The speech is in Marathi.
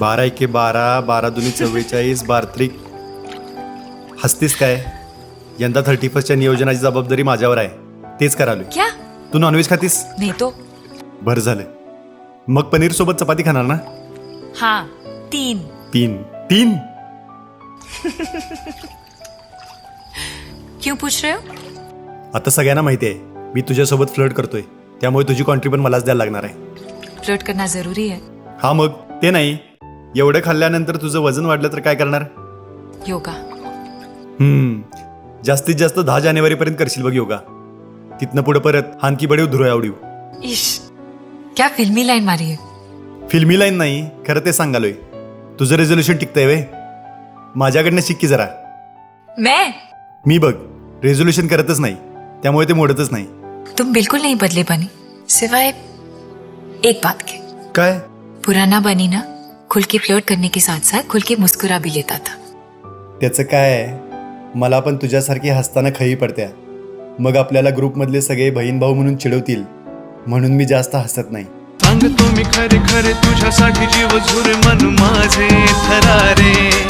12 एके 12, 12 दुनी 44, 12 त्रिक. हसतीस काय? यंदा 31च्या नियोजनाची जबाबदारी माझ्यावर आहे. तेच करालोय. क्या? तू नॉनव्हेज खातीस? नहीं तो. बरं झालं. मग पनीर सोबत चपाती खाणार ना? हाँ 3. 3 क्यों पूछ रहे हो? आता सगळ्यांना माहिती आहे मी तुझ्यासोबत फ्लर्ट करतोय, त्यामुळे तुझी कॉन्ट्री पण मलाच द्यायला लागणार आहे. फ्लर्ट करना जरूरी है. हा मग ते नाही, एवढं खाल्ल्यानंतर तुझं वजन वाढलं तर काय करणार? योगा. जास्तीत जास्त 10 जानेवारीपर्यंत करशील बघ योगा. तिथनं पुढे परत हानकी बडीव धुरोया आवडीव. इश, क्या फिल्मी लाइन मारी है. फिल्मी लाईन नाही, खरं ते सांगालोय. तुझं रेझोल्युशन टिकतंय वे. माझ्याकडनं शिक की जरा. मी बघ रेझोल्युशन करतच नाही, त्यामुळे ते मोडतच नाही. तुम बिल्कुल नहीं बदले बनी, सिवाय एक बात के. काय? पुराना बनी ना खुल के फ्लर्ट करने के साथ साथ खुल के मुस्कुरा भी लेता था. त्याचं काय आहे, मला पण तुझ्यासारखी हसताना खई पडत्या. मग आपल्याला ग्रुपमधले सगळे बहीण भाऊ म्हणून चिडवतील म्हणून मी जास्त हसत नाही. सांगतो मी खरे खरे तुझ्यासाठी जीव झुरे मन माझे थरारे.